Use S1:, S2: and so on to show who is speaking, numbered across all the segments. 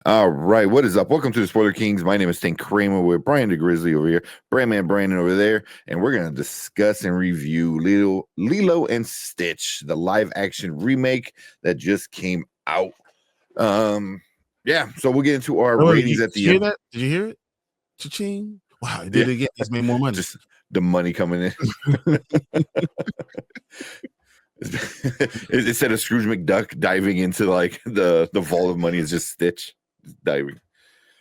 S1: All right, what is up? Welcome to the Spoiler Kings. My name is Tank Kramer with Brian the Grizzly over here, Brandman Brandon over there, and we're gonna discuss and review Lilo and Stitch, the live action remake that just came out. Yeah, so we'll get into our
S2: Oh,
S1: ratings
S2: did
S1: at
S2: you
S1: the
S2: hear
S1: end.
S2: that? Did you hear it? Cha-ching. Wow, it
S1: Yeah,
S2: did it again. He's made more money.
S1: just the money coming in. Instead of Scrooge McDuck diving into like the vault of money, is just Stitch diving.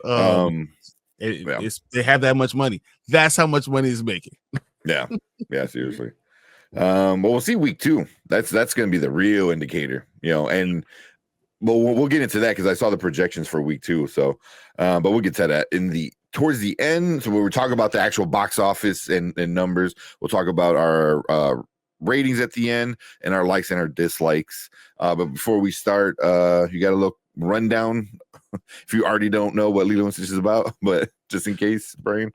S2: Um,
S1: Yeah.
S2: they have that much money. That's how much money it's making.
S1: Yeah, seriously. But we'll see week 2. That's going to be the real indicator, and we'll get into that because I saw the projections for week 2. So, but we'll get to that towards the end. So when we're talking about the actual box office and numbers, we'll talk about our ratings at the end and our likes and our dislikes. But before we start, you got a little rundown if you already don't know what Lilo and Stitch is about, but just in case, Brian.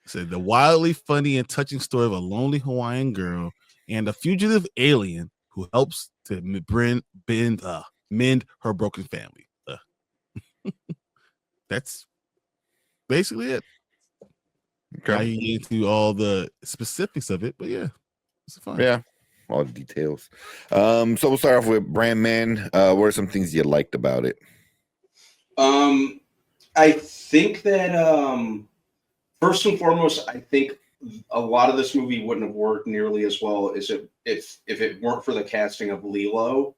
S2: Said the wildly funny and touching story of a lonely Hawaiian girl and a fugitive alien who helps to mend her broken family. That's basically it.
S1: Okay.
S2: Now you get into all the specifics of it, but yeah, it's fun.
S1: Yeah, all the details. So we'll start off with Brandman. What are some things you liked about it?
S3: I think that first and foremost, I think a lot of this movie wouldn't have worked nearly as well as if it weren't for the casting of Lilo.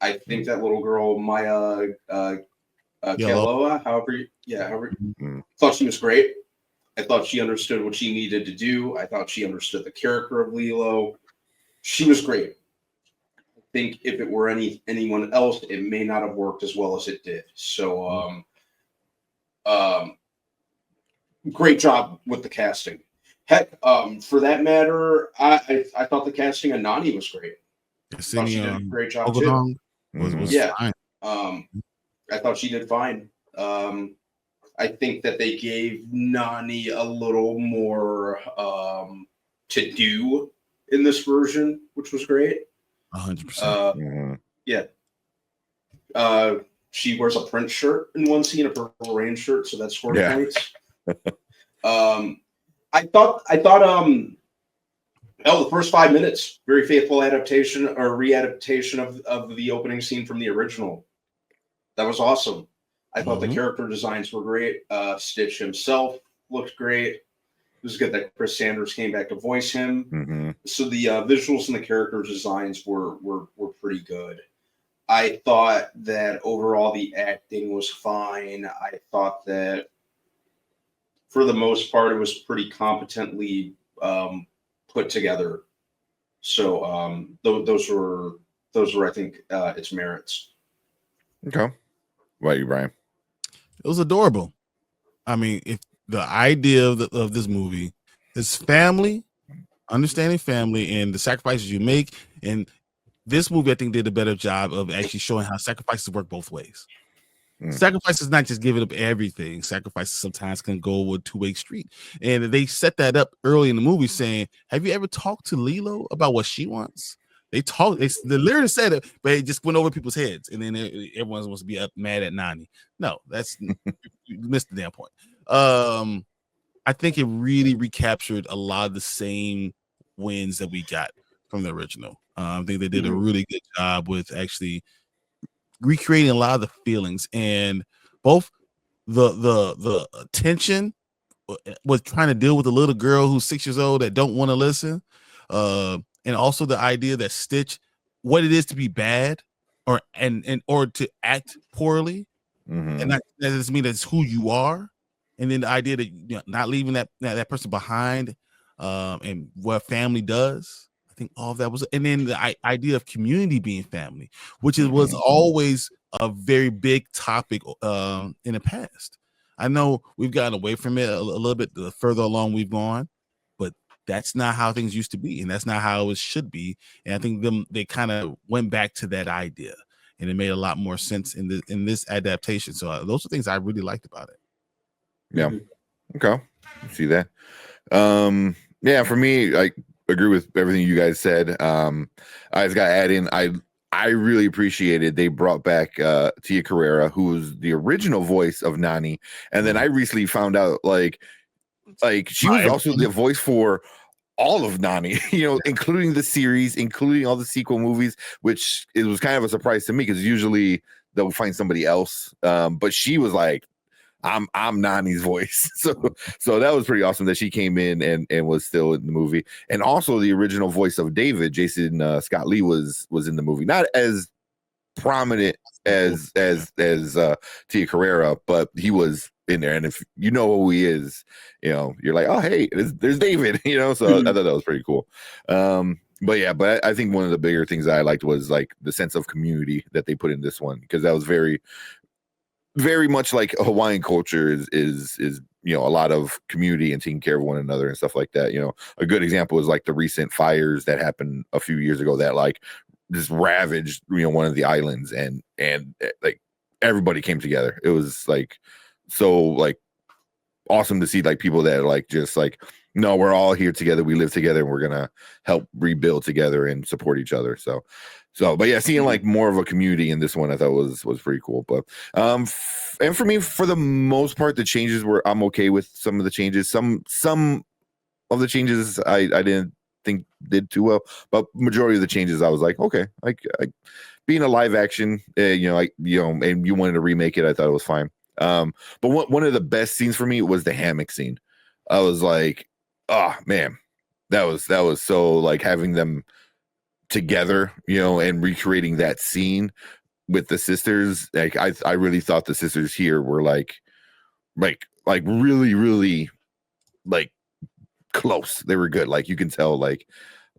S3: I think that little girl Maya Kealoha, however, thought she was great. I thought she understood what she needed to do. I thought she understood the character of Lilo. She was great. I think if it were anyone else, it may not have worked as well as it did. So, great job with the casting. Heck, for that matter, I thought the casting of Nani was great. I thought she did a great job too.
S2: Was
S3: yeah,
S2: fine.
S3: I thought she did fine. I think that they gave Nani a little more to do in this version, which was great.
S2: 100%.
S3: Yeah. She wears a Prince shirt in one scene, a Purple Rain shirt, so that's 40 points. I thought the first 5 minutes, very faithful adaptation or readaptation of the opening scene from the original. That was awesome. I thought the character designs were great. Stitch himself looked great. It was good that Chris Sanders came back to voice him. So the visuals and the character designs were pretty good. I thought that overall the acting was fine. I thought that for the most part it was pretty competently put together. So those were I think its merits.
S1: Okay. What about you, Brian?
S2: It was adorable. I mean, if the idea of this movie is family, understanding family and the sacrifices you make, and this movie I think did a better job of actually showing how sacrifices work both ways. Sacrifice is not just giving up everything. Sacrifices sometimes can go a two-way street. And they set that up early in the movie saying, have you ever talked to Lilo about what she wants? They literally said it, but it just went over people's heads. And then everyone wants to be mad at Nani. No, that's you missed the damn point. I think it really recaptured a lot of the same wins that we got from the original. I think they did a really good job with actually recreating a lot of the feelings, and both the tension with trying to deal with a little girl who's 6 years old that don't want to listen, and also the idea that Stitch, what it is to be bad or to act poorly, and that doesn't mean that's who you are. And then the idea that not leaving that person behind, and what family does. I think all of that was, and then the idea of community being family, which was always a very big topic in the past. I know we've gotten away from it a little bit the further along we've gone, but that's not how things used to be, and that's not how it should be. And I think they kind of went back to that idea, and it made a lot more sense in this adaptation. So those are things I really liked about it.
S1: Yeah. Okay. See that. Yeah, for me, I agree with everything you guys said. I just got to add in, I I really appreciated they brought back Tia Carrera, who was the original voice of Nani, and then I recently found out like she was also the voice for all of Nani, including the series, including all the sequel movies, which it was kind of a surprise to me because usually they'll find somebody else. But she was like, I'm Nani's voice. So that was pretty awesome that she came in and was still in the movie. And also the original voice of David, Jason Scott Lee, was in the movie. Not as prominent as Tia Carrera, but he was in there. And if you know who he is, you're like, oh hey, there's David. So I thought that was pretty cool. But I think one of the bigger things that I liked was like the sense of community that they put in this one, because that was very, very much like Hawaiian culture is a lot of community and taking care of one another and stuff like that. A good example is like the recent fires that happened a few years ago that like just ravaged one of the islands, and like everybody came together. It was like so like awesome to see like people that are like just like, no, we're all here together, we live together, and we're gonna help rebuild together and support each other. So but yeah, seeing like more of a community in this one I thought was pretty cool. But and for me, for the most part, the changes were, I'm okay with some of the changes. Some of the changes I didn't think did too well, but majority of the changes I was like, okay, like being a live action, and you wanted to remake it, I thought it was fine. But one of the best scenes for me was the hammock scene. I was like, oh man, that was so like having them together, and recreating that scene with the sisters. Like I really thought the sisters here were like really, really like close. They were good. Like you can tell, like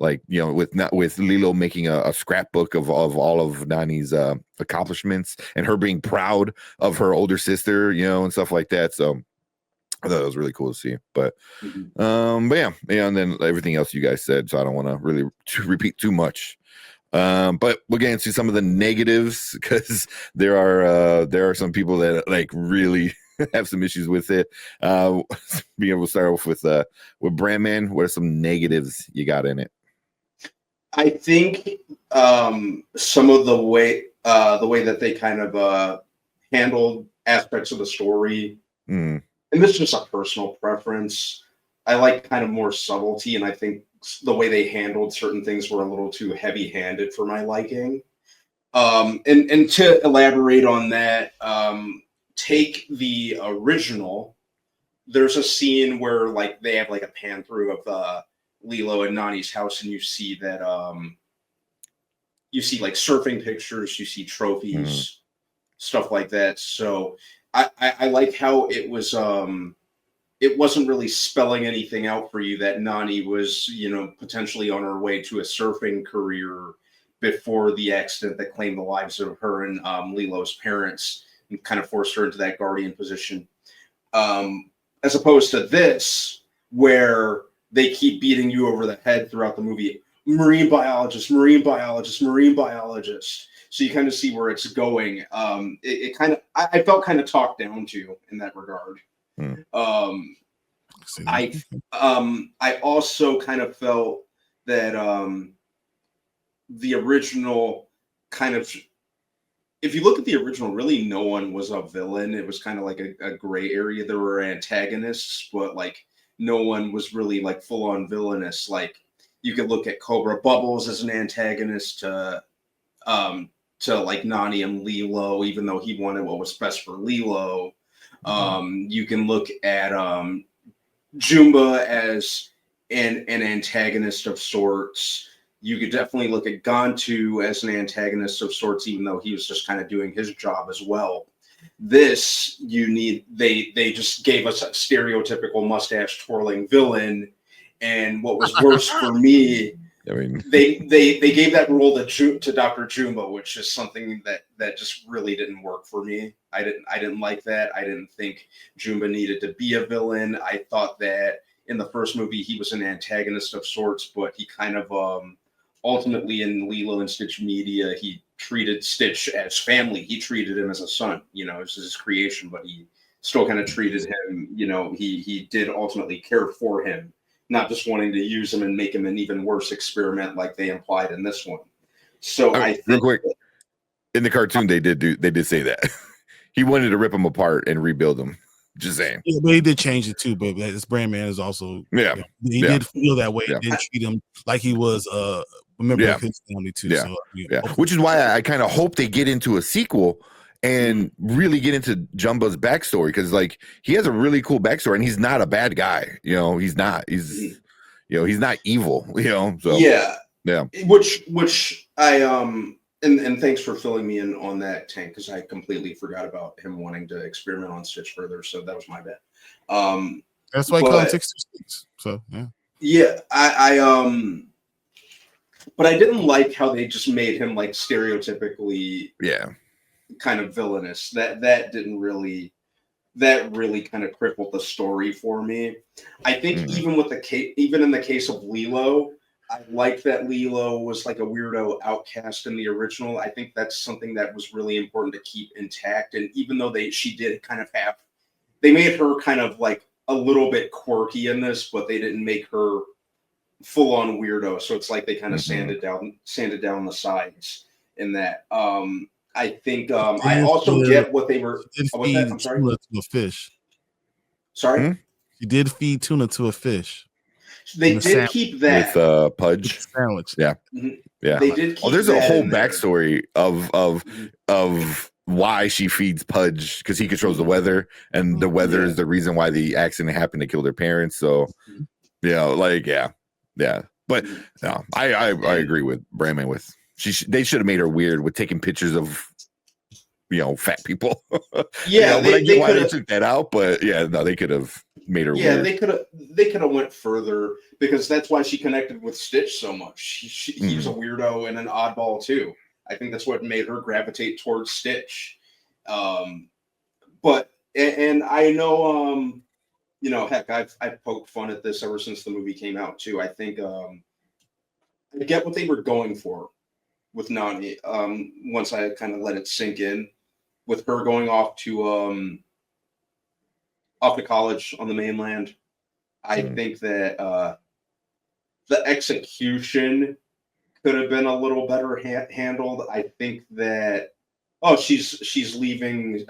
S1: with Lilo making a scrapbook of all of Nani's accomplishments, and her being proud of her older sister, and stuff like that. So I thought it was really cool to see. But but yeah, and then everything else you guys said, so I don't want to really repeat too much. But we'll get into some of the negatives, because there are some people that like really have some issues with it. Being able to start off with Brandman, what are some negatives you got in it?
S3: I think some of the way that they kind of handled aspects of the story, and this is just a personal preference, I like kind of more subtlety, and I think the way they handled certain things were a little too heavy-handed for my liking. And to elaborate on that, take the original. There's a scene where like they have like a pan through of Lilo and Nani's house, and you see that you see like surfing pictures, you see trophies, stuff like that. So I like how it wasn't really spelling anything out for you that Nani was, potentially on her way to a surfing career before the accident that claimed the lives of her and Lilo's parents and kind of forced her into that guardian position. As opposed to this, where they keep beating you over the head throughout the movie. Marine biologist, marine biologist, marine biologist. So you kind of see where it's going. It kind of, I felt kind of talked down to in that regard. I also kind of felt that the original kind of, if you look at the original, really no one was a villain. It was kind of like a gray area. There were antagonists, but like no one was really like full on villainous. Like you could look at Cobra Bubbles as an antagonist to like Nani and Lilo, even though he wanted what was best for Lilo. You can look at Jumba as an antagonist of sorts. You could definitely look at Gantu as an antagonist of sorts, even though he was just kind of doing his job as well. This, they just gave us a stereotypical mustache twirling villain. And what was worse for me,
S1: I mean,
S3: they gave that role to Dr. Jumbo, which is something that just really didn't work for me. I didn't like that. I didn't think Jumba needed to be a villain. I thought that in the first movie he was an antagonist of sorts, but he kind of ultimately in Lilo and Stitch media, he treated Stitch as family. He treated him as a son. This is his creation, but he still kind of treated him. He did ultimately care for him, not just wanting to use him and make him an even worse experiment like they implied in this one. So I
S1: Real
S3: think
S1: quick, in the cartoon they did say that he wanted to rip them apart and rebuild them. Just saying.
S2: Yeah, but he did change it too. But this brand man is also
S1: Yeah.
S2: he did feel that way.
S1: Yeah.
S2: Didn't treat him like he was a member of his family too.
S1: Yeah.
S2: So
S1: yeah, which is why I kind of hope they get into a sequel and really get into Jumba's backstory, because like he has a really cool backstory and he's not a bad guy. You know, he's not. He's he's not evil. You know, so
S3: yeah.
S1: Which
S3: I and thanks for filling me in on that, Tank, because I completely forgot about him wanting to experiment on Stitch further. So that was my bad.
S2: That's why I call him 626. So
S3: yeah, but I didn't like how they just made him like stereotypically kind of villainous. That really kind of crippled the story for me. I think even in the case of Lilo, I like that Lilo was like a weirdo outcast in the original. I think that's something that was really important to keep intact. And even though she did kind of they made her kind of like a little bit quirky in this, but they didn't make her full on weirdo. So it's like they kind of sanded down the sides in that. I think I also get what they were. What's that? I'm sorry.
S2: Tuna to a fish.
S3: Sorry.
S2: He did feed tuna to a fish.
S3: They did keep that
S1: with Pudge
S2: sandwich.
S1: Yeah.
S3: They did keep
S1: there's a
S3: that
S1: whole
S3: in there.
S1: backstory of why she feeds Pudge, because he controls the weather, and the weather is the reason why the accident happened to kill their parents. So but no, I agree with Brandman with they should have made her weird with taking pictures of fat people. But I get why they took that out. But they could have made her weird.
S3: they could have went further, because that's why she connected with Stitch so much. He's a weirdo and an oddball too. I think that's what made her gravitate towards Stitch. But I know heck, I've poked fun at this ever since the movie came out too. I think I get what they were going for with Nani. Once I kind of let it sink in, with her going off to college on the mainland, I think that the execution could have been a little better handled. I think that she's leaving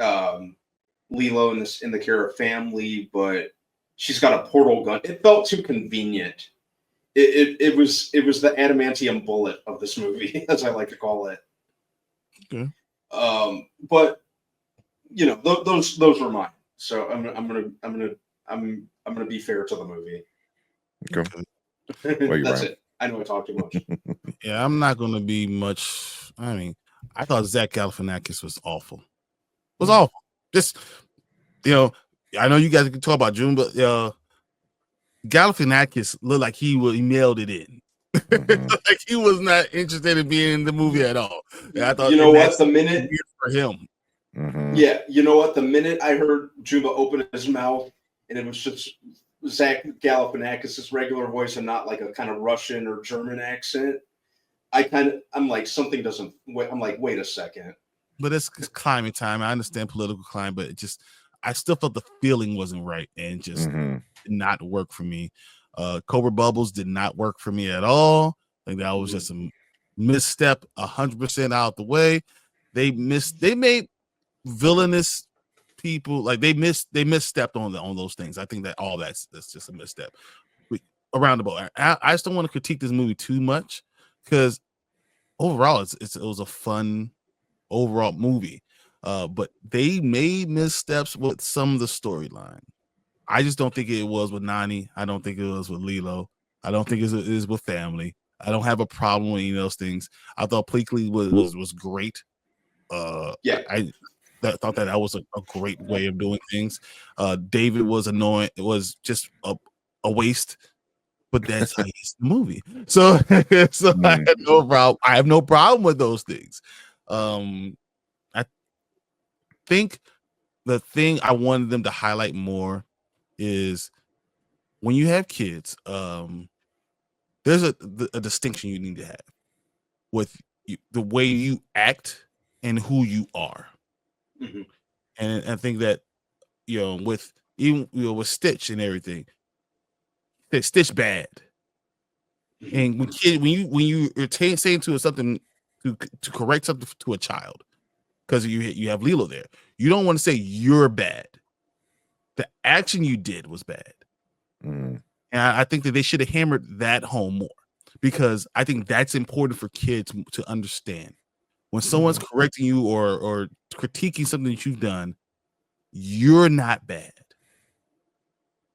S3: Lilo in the care of family, but she's got a portal gun. It felt too convenient. It was the adamantium bullet of this movie, as I like to call it.
S2: Okay.
S3: But those were mine. So I'm gonna be fair to the movie.
S1: Okay.
S3: That's it. I know I talked too much.
S2: Yeah, I'm not gonna be much. I mean, I thought Zach Galifianakis was awful. It was awful. Just I know you guys can talk about June, but Galifianakis looked like he mailed it in. Like he was not interested in being in the movie at all. And I thought,
S3: the minute
S2: for him.
S3: Yeah, the minute I heard Juba open his mouth and it was just Zach Galifianakis' regular voice and not like a kind of Russian or German accent, I'm like, something doesn't. I'm like, wait a second.
S2: But it's climate time. I understand political climate, but I still felt the feeling wasn't right and just did not work for me. Cobra Bubbles did not work for me at all. I think that was just a misstep, 100% out the way. They made villainous people, like they misstepped on those things. I think that all that's just a misstep around the board. I just don't want to critique this movie too much, because overall it was a fun overall movie. But they made missteps with some of the storyline. I just don't think it was with Nani. I don't think it was with Lilo. I don't think it is with family. I don't have a problem with any of those things. I thought Pleakley was great. I thought that was a great way of doing things. David was annoying. It was just a waste, but that's how he's the movie. So I had no problem. I have no problem with those things. I think the thing I wanted them to highlight more is when you have kids, there's a distinction you need to have with the way you act and who you are. And I think that with with Stitch and everything, Stitch bad. And when you're saying to something to correct something to a child, because you have Lilo there. You don't want to say you're bad. The action you did was bad.
S1: Mm.
S2: And I think that they should have hammered that home more, because I think that's important for kids to understand. When someone's correcting you or critiquing something that you've done, you're not bad.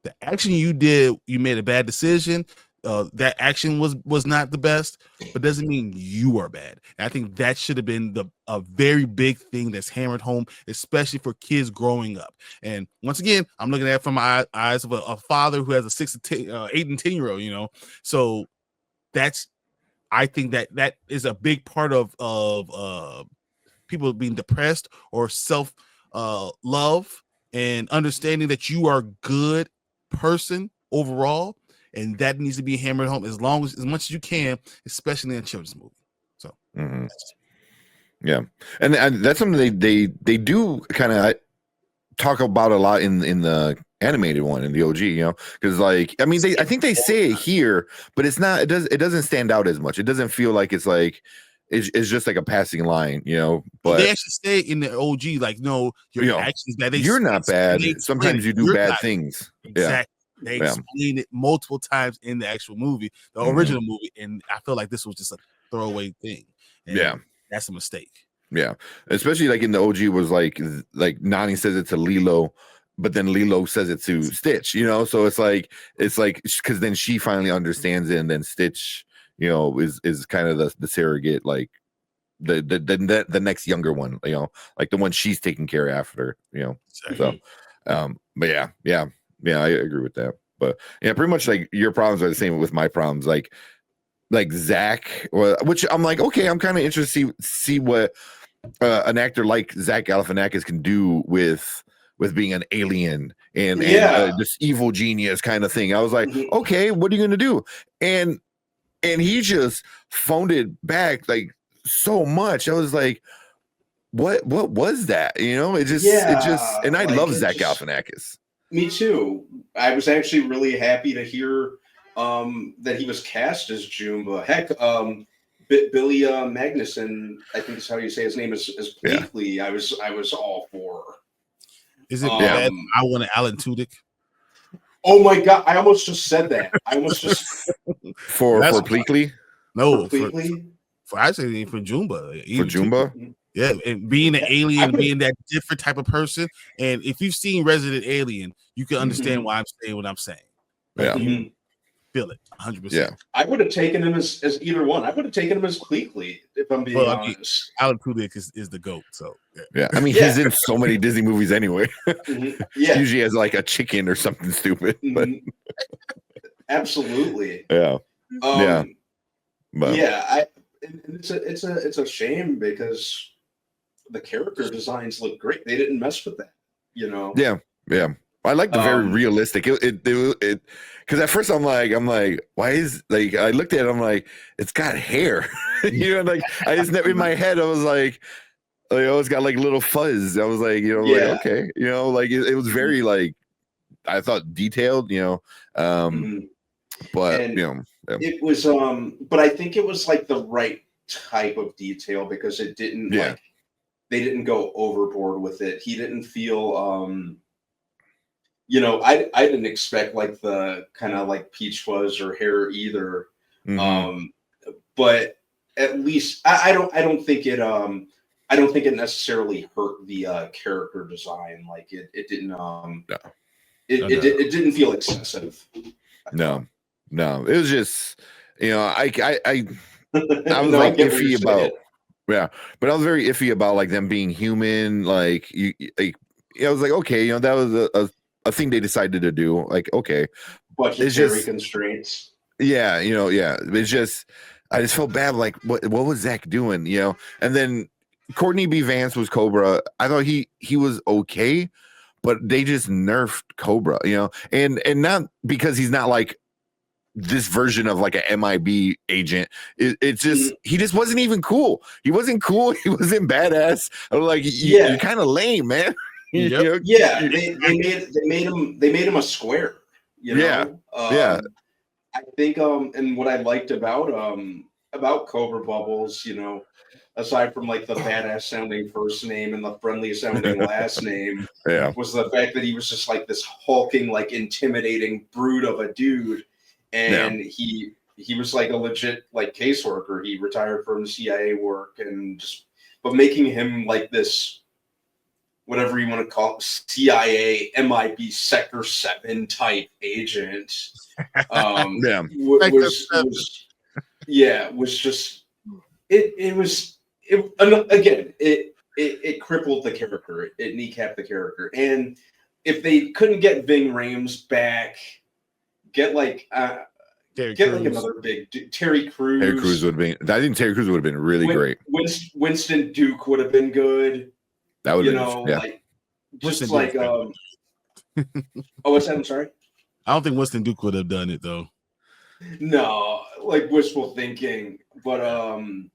S2: The action you did, you made a bad decision. That action was not the best, but doesn't mean you are bad. And I think that should have been a very big thing that's hammered home, especially for kids growing up. And once again, I'm looking at it from my eyes of a father who has a 8 and 10-year-old. So I think that is a big part of people being depressed or self love and understanding that you are a good person overall, and that needs to be hammered home as much as you can, especially in a children's movie. So
S1: yeah, and that's something they do kind of talk about a lot in the animated one, in the OG, because like, I mean, I think they say it here, but it's not, it doesn't stand out as much. It doesn't feel like it's like it's just like a passing line, but
S2: they actually say in the OG, like, no, your actions that
S1: you're not bad. Sometimes you do bad things.
S2: Exactly. They explain it multiple times in the actual movie, the original movie, and I feel like this was just a throwaway thing. And that's a mistake.
S1: Yeah, especially like in the OG was like Nani says it to Lilo, but then Lilo says it to Stitch, so it's like because then she finally understands it, and then Stitch, is kind of the surrogate, like the next younger one, like the one she's taking care of after,
S2: Exactly.
S1: So but yeah, I agree with that. But yeah, pretty much like your problems are the same with my problems, like Zach, which I'm like, okay, I'm kind of interested to see what an actor like Zach Galifianakis can do with being an alien and this evil genius kind of thing. I was like, okay, what are you gonna do? And he just phoned it back like so much. I was like, what was that? It just, and I love Zach Galifianakis.
S3: Me too. I was actually really happy to hear that he was cast as Jumba. Heck, Billy Magnuson, I think is how you say his name, is Bleakley. I was all for.
S2: Is it bad? I want an Alan Tudyk.
S3: Oh my god! I almost just said that. I almost just
S1: for Bleakley.
S2: No,
S3: for Bleakley.
S2: For actually for Jumba.
S1: For Jumba.
S2: Yeah, and being an alien, being that different type of person, and if you've seen Resident Alien, you can understand why I'm saying what I'm saying. Like, you feel it 100%.
S1: Yeah,
S3: I would have taken him as either one. I would have taken him as Bleakley, if I'm being honest.
S2: Alan Tudyk is the GOAT. So
S1: yeah. I mean, he's in so many Disney movies anyway.
S3: Yeah,
S1: usually has like a chicken or something stupid. But
S3: absolutely.
S1: Yeah. But
S3: it's a shame because the character designs look great. They didn't mess with that,
S1: Yeah. I like the very realistic. It because at first I'm like, why is, like, I looked at it, I'm like, it's got hair, like I just never in my head I was like, oh, it's got like little fuzz. I was like, like, okay, like it was very like, I thought detailed, but
S3: it was but I think it was like the right type of detail because it didn't like, they didn't go overboard with it. He didn't feel I didn't expect like the kind of like peach fuzz or hair either. But at least I don't think it necessarily hurt the character design. Like it didn't it didn't feel excessive.
S1: No, it was just, I was like iffy about but I was very iffy about like them being human. Like I was like, okay, that was a thing they decided to do. Like, okay,
S3: budgetary constraints.
S1: Yeah, it's just, I just felt bad. Like, what was Zach doing? And then Courtney B. Vance was Cobra. I thought he was okay, but they just nerfed Cobra, and not because he's not like this version of like a MIB agent. It's just he just wasn't even cool. He wasn't cool. He wasn't badass. I was like, you're kind of lame, man.
S3: Yep. They made him a square. I think and what I liked about Cobra Bubbles, aside from like the badass sounding first name and the friendly sounding last name,
S1: Yeah.
S3: was the fact that he was just like this hulking, like intimidating brute of a dude, and he was like a legit like caseworker. He retired from CIA work and just, but making him like this, whatever you want to call it, CIA, MIB Sector 7 type agent,
S1: Yeah.
S3: was just it crippled the character. It kneecapped the character. And if they couldn't get Ving Rhames back, get like another big Terry Crews.
S1: Terry Crews would have been. I think Terry Crews would have been really great.
S3: Winston Duke would have been good.
S1: That would have been,
S3: like just like oh, what's that? I'm sorry.
S2: I don't think Winston Duke would have done it though.
S3: No, like wishful thinking, but the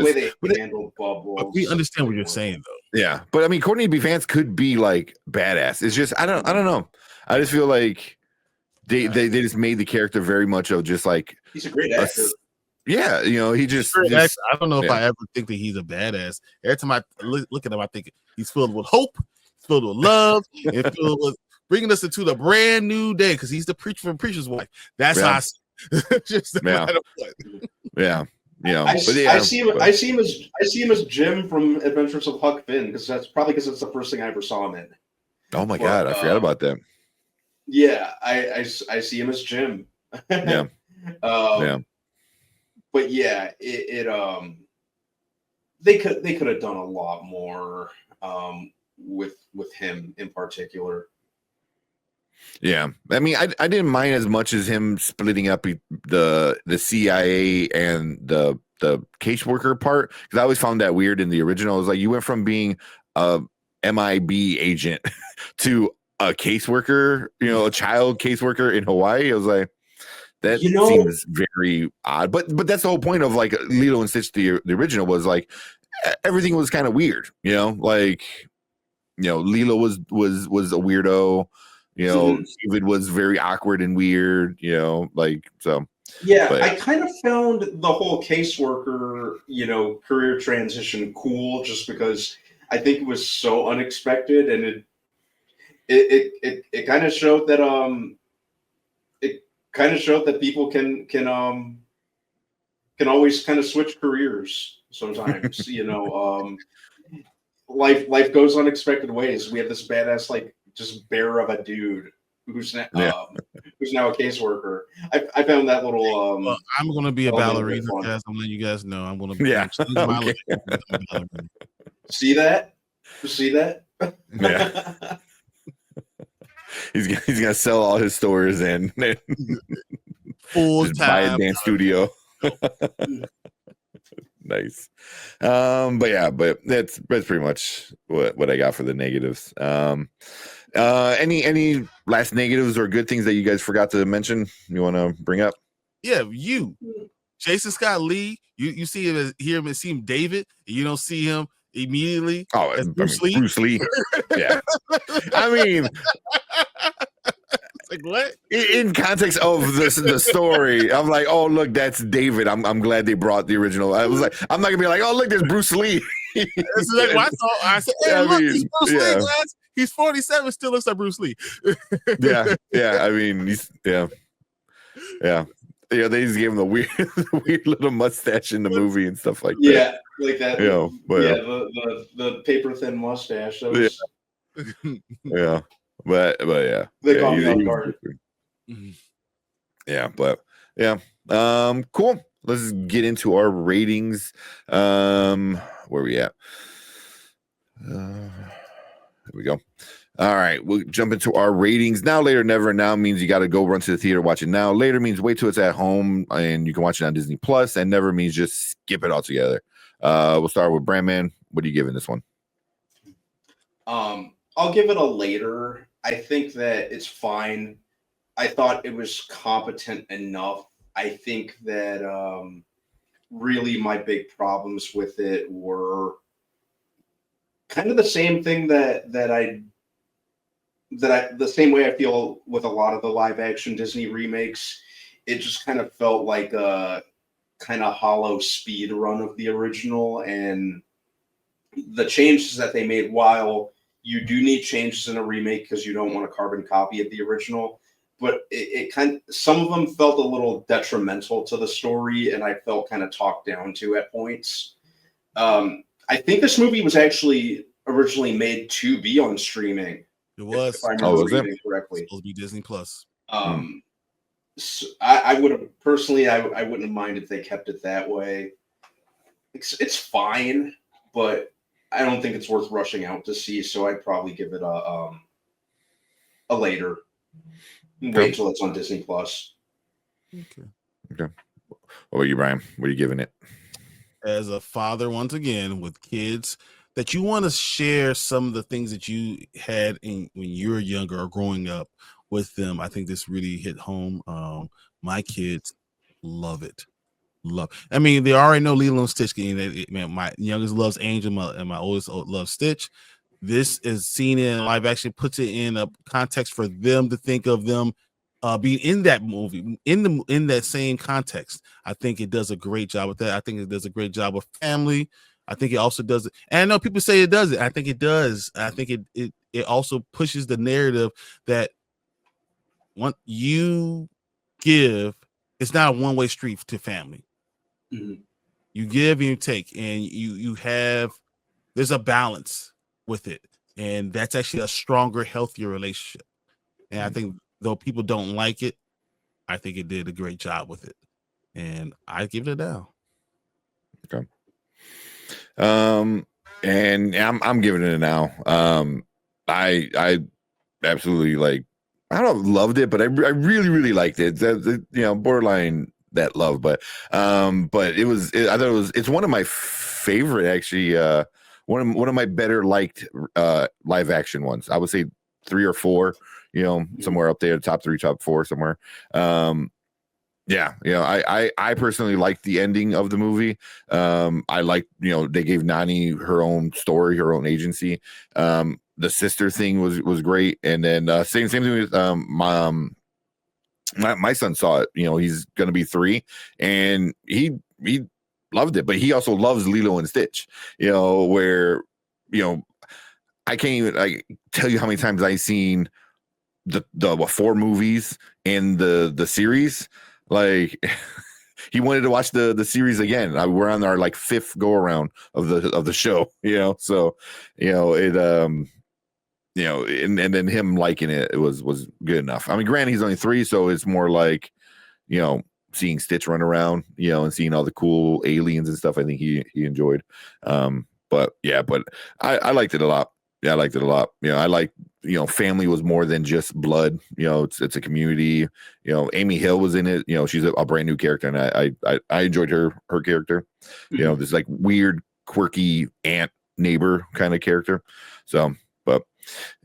S3: way they handled Bubble.
S2: We understand what you're saying though.
S1: Yeah, but I mean, Courtney B. Vance could be like badass. It's just I don't know. I just feel like they just made the character very much of just like
S3: he's a great actor.
S1: Yeah, he just
S2: I don't know if I ever think that he's a badass. Every time I look at him, I think he's filled with hope, filled with love, and filled with bringing us into the brand new day because he's the preacher from Preacher's Wife. That's how I see it. Just no matter what.
S1: Yeah.
S3: I see him as Jim from Adventures of Huck Finn because that's the first thing I ever saw him in.
S1: Oh my god, I forgot about that.
S3: Yeah, I see him as Jim.
S1: Yeah.
S3: But yeah, they could have done a lot more with him in particular.
S1: Yeah, I mean, I didn't mind as much as him splitting up the CIA and the caseworker part because I always found that weird in the original. It was like you went from being a MIB agent to a caseworker, a child caseworker in Hawaii. I was like, that seems very odd. But that's the whole point of like Lilo and Stitch. The original was like everything was kind of weird. Like Lilo was a weirdo. David was very awkward and weird, like so.
S3: Yeah, but I kind of found the whole caseworker, career transition cool just because I think it was so unexpected and it kind of showed that people can always kind of switch careers sometimes. Life goes unexpected ways. We have this badass like just bear of a dude who's now a caseworker. I found that little.
S2: Well, I'm going to be a ballerina, guys. I'm letting you guys know. I'm going to be my life.
S3: See that?
S1: Yeah. He's gonna sell all his stores and
S2: full
S1: just buy a dance studio. Nice. But that's pretty much what I got for the negatives. Any last negatives or good things that you guys forgot to mention you want to bring up?
S2: Yeah, Jason Scott Lee, you see him see him David, and you don't see him immediately.
S1: Oh,
S2: as Bruce Lee.
S1: Bruce Lee. Yeah. I mean,
S2: like what?
S1: In context of the story, I'm like, oh look, that's David. I'm glad they brought the original. I was like, I'm not gonna be like, oh look, there's Bruce Lee.
S2: This is like what I thought. I said, hey, look, he's Bruce Lee, guys. He's 47, still looks like Bruce Lee.
S1: Yeah. I mean, yeah. They just gave him the weird little mustache in the movie and stuff like that.
S3: Yeah, like that.
S1: But,
S3: the paper thin mustache.
S1: Yeah. But yeah.
S3: They call me off guard.
S1: Yeah, but yeah. Cool. Let's get into our ratings. Where we at? There we go. All right, we'll jump into our ratings. Now, later, never. Now means you got to go run to the theater, watch it now. Later means wait till it's at home and you can watch it on Disney Plus. And never means just skip it altogether. We'll start with Brandman. What are you giving this one?
S3: I'll give it a later. I think that it's fine. I thought it was competent enough. I think that really my big problems with it were kind of the same thing the same way I feel with a lot of the live action Disney remakes. It just kind of felt like kind of hollow speed run of the original, and the changes that they made, while you do need changes in a remake because you don't want a carbon copy of the original, but it kind of, some of them felt a little detrimental to the story, and I felt kind of talked down to at points. I think this movie was actually originally made to be on streaming.
S2: It was.
S3: If I remember
S1: was it?
S3: reading correctly.
S2: Supposed to be Disney Plus.
S3: So I would have personally, I wouldn't have minded if they kept it that way. It's fine, but I don't think it's worth rushing out to see. So I'd probably give it a later. Wait until it's on Disney Plus.
S2: Okay.
S1: What about you, Brian? What are you giving it?
S2: As a father, once again, with kids, that you want to share some of the things that you had when you were younger or growing up with them. I think this really hit home. My kids love it. I mean, they already know Lilo and Stitch. Man, my youngest loves Angel, and my oldest loves Stitch. This is seen in live action, puts it in a context for them to think of them being in that movie, in that same context. I think it does a great job with that. I think it does a great job with family. I think it also does it. And I know people say it does it. I think it does. I think it also pushes the narrative that what you give, it's not a one-way street to family.
S3: Mm-hmm.
S2: You give and you take, and you have, there's a balance with it, and that's actually a stronger, healthier relationship. And I think though people don't like it, I think it did a great job with it, and I give it a down.
S1: Okay. And I'm giving it a now. I absolutely, like, I don't know, loved it, but I really liked it. Borderline that love, but I thought it's one of my favorite, actually, one of my better liked live action ones. I would say 3 or 4, somewhere up there, top 3, top 4, somewhere. I personally liked the ending of the movie. I liked, they gave Nani her own story, her own agency. The sister thing was great, and then same thing with my son saw it. He's gonna be 3, and he loved it, but he also loves Lilo and Stitch. Where I can't even tell you how many times I've seen the 4 movies and the series. Like, he wanted to watch the series again. We're on our 5th go around of the show. So it and then him liking it was good enough. I mean, granted, he's only 3, so it's more like, seeing Stitch run around, and seeing all the cool aliens and stuff. I think he enjoyed. But I liked it a lot. Yeah, I liked it a lot. I like, family was more than just blood. It's a community. Amy Hill was in it. She's a brand new character, and I enjoyed her character.
S3: Mm-hmm.
S1: This weird, quirky aunt neighbor kind of character. So, but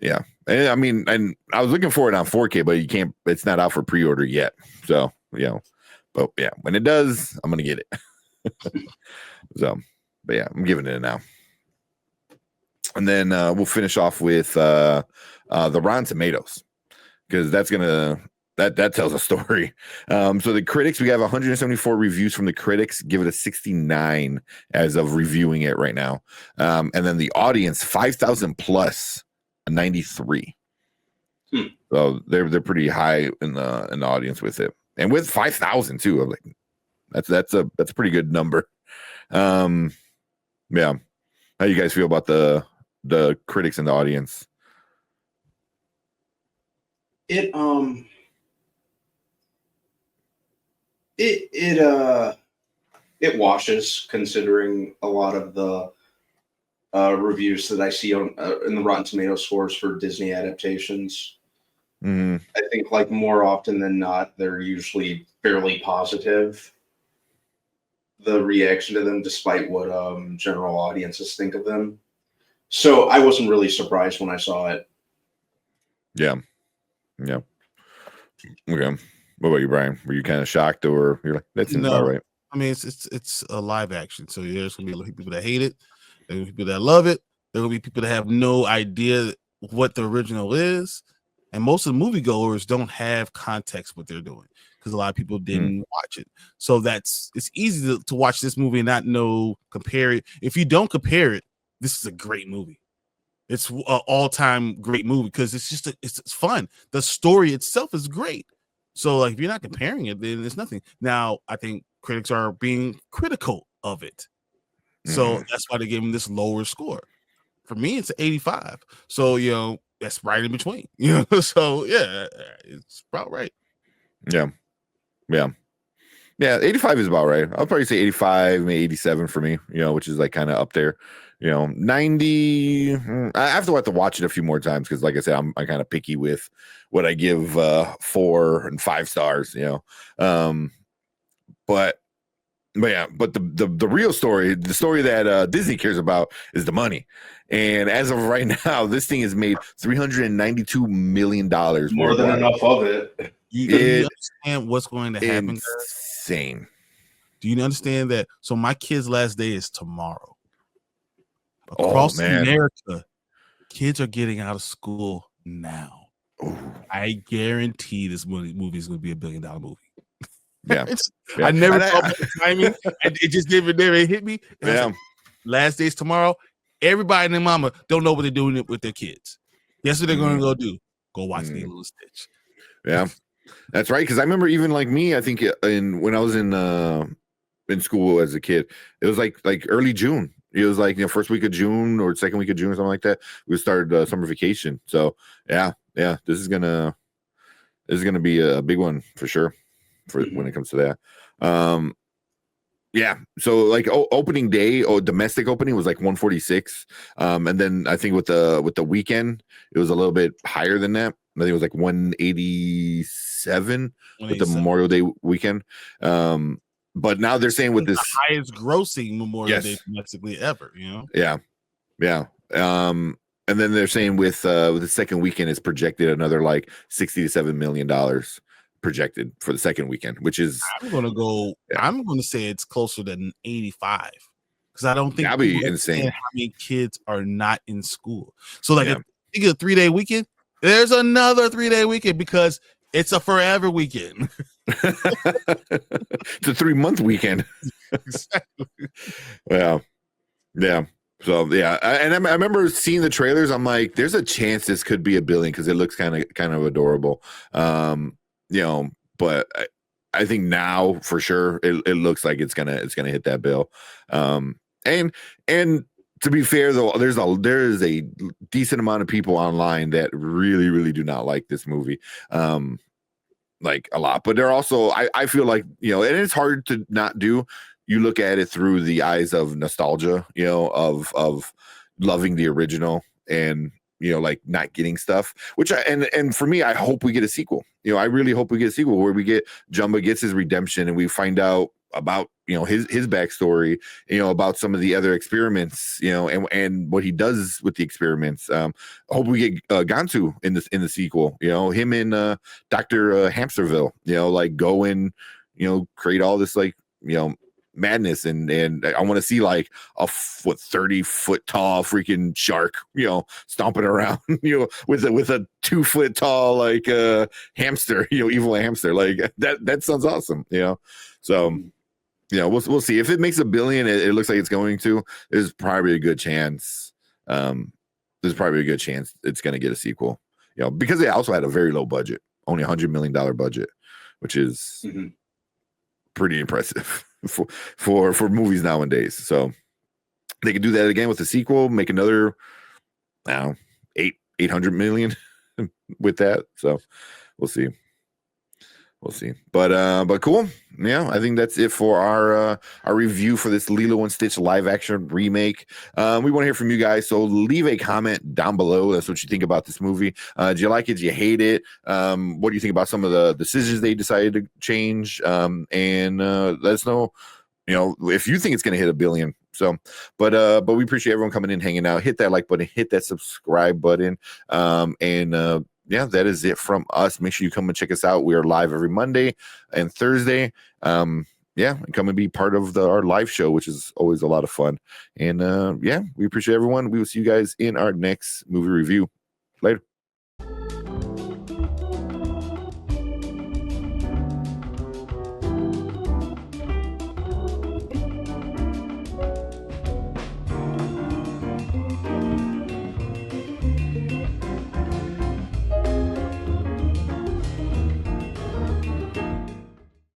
S1: yeah, and I mean, and I was looking for it on 4K, but you can't. It's not out for pre-order yet. So, but yeah, when it does, I'm gonna get it. So, but yeah, I'm giving it a now. And then we'll finish off with the Rotten Tomatoes, because that's gonna that tells a story. So the critics, we have 174 reviews from the critics, give it a 69 as of reviewing it right now. And then the audience, 5,000 plus, a 93. So they're pretty high in the audience with it, and with 5,000 too. I'm like, that's a pretty good number. Yeah, how you guys feel about the critics and the audience?
S3: It washes, considering a lot of the reviews that I see on in the Rotten Tomato scores for Disney adaptations.
S1: Mm-hmm.
S3: I think more often than not, they're usually fairly positive, the reaction to them, despite what general audiences think of them. So I wasn't really surprised when I saw it.
S1: Yeah. Okay. What about you, Brian? Were you kind of shocked, or you're like, that seems about right?
S2: I mean, it's a live action, so there's gonna be people that hate it, there's gonna be people that love it, there will be people that have no idea what the original is, and most of the moviegoers don't have context what they're doing, because a lot of people didn't watch it. So it's easy to watch this movie and not know, compare it. If you don't compare it, this is a great movie. It's an all-time great movie because it's just it's fun. The story itself is great. So like if you're not comparing it, then it's nothing. Now I think critics are being critical of it. So that's why they gave him this lower score. For me, it's 85. So that's right in between. So yeah, it's about right.
S1: Yeah. 85 is about right. I'll probably say 85, maybe 87 for me, which is like kind of up there. 90. I have to watch it a few more times because, like I said, I'm kind of picky with what I give 4 and 5 stars. But the real story, the story that Disney cares about, is the money. And as of right now, this thing has made $392 million.
S3: More than enough of it.
S2: You understand what's going to happen?
S1: Insane.
S2: Do you understand that? So my kid's last day is tomorrow. Across America, kids are getting out of school now.
S1: Ooh.
S2: I guarantee this movie is going to be $1 billion movie.
S1: Yeah.
S2: I never thought about the timing, and it just never hit me. Like, last day's tomorrow. Everybody and their mama don't know what they're doing with their kids. Guess what they're going to go do? Go watch Lilo and Stitch.
S1: Yeah, that's right. Because I remember even like me, I think when I was in school as a kid, it was like early June. It was like first week of June or second week of June or something like that. We started summer vacation. So yeah, this is gonna be a big one for sure when it comes to that. Yeah, so like opening day or domestic opening was like 146, and then I think with the weekend it was a little bit higher than that. I think it was like 187 with the Memorial Day weekend. But now they're saying with this
S2: the highest grossing Memorial Day domestically ever.
S1: Yeah. And then they're saying with the second weekend is projected another like $60 to $7 million projected for the second weekend, which is
S2: I'm gonna say it's closer than 85 because I don't think
S1: that'd be insane.
S2: How many kids are not in school? So like if you get a 3-day weekend, there's another 3-day weekend because it's a forever weekend.
S1: It's a 3-month weekend.
S2: Exactly.
S1: Yeah. So yeah, and I remember seeing the trailers. I'm like, there's a chance this could be $1 billion because it looks kind of adorable. But I think now for sure it looks like it's gonna hit that bill. And to be fair though, there is a decent amount of people online that really, really do not like this movie. Like a lot, but they're also I feel like and it's hard to not do. You look at it through the eyes of nostalgia, of loving the original and like not getting stuff, which and for me, I hope we get a sequel. I really hope we get a sequel where we get Jumba gets his redemption and we find out about his backstory, about some of the other experiments, and what he does with the experiments. I hope we get Gantu in the sequel, him in Dr. Hamsterville, like go and create all this like madness and I want to see like a 30-foot tall freaking shark stomping around with a 2-foot tall like hamster evil hamster like that sounds awesome so we'll see if it makes $1 billion. It looks like it's going to. There's probably a good chance it's going to get a sequel because they also had a very low budget, only $100 million budget, which is pretty impressive for movies nowadays. So they could do that again with the sequel, make another 800 million with that. So we'll see. But cool. Yeah, I think that's it for our review for this Lilo and Stitch live action remake. We want to hear from you guys, so leave a comment down below. That's what you think about this movie. Do you like it? Do you hate it? What do you think about some of the decisions they decided to change? And let us know, if you think it's going to hit $1 billion. So, but we appreciate everyone coming in, hanging out. Hit that like button, hit that subscribe button, and yeah, that is it from us. Make sure you come and check us out. We are live every Monday and Thursday. And come and be part of our live show, which is always a lot of fun. And we appreciate everyone. We will see you guys in our next movie review. Later.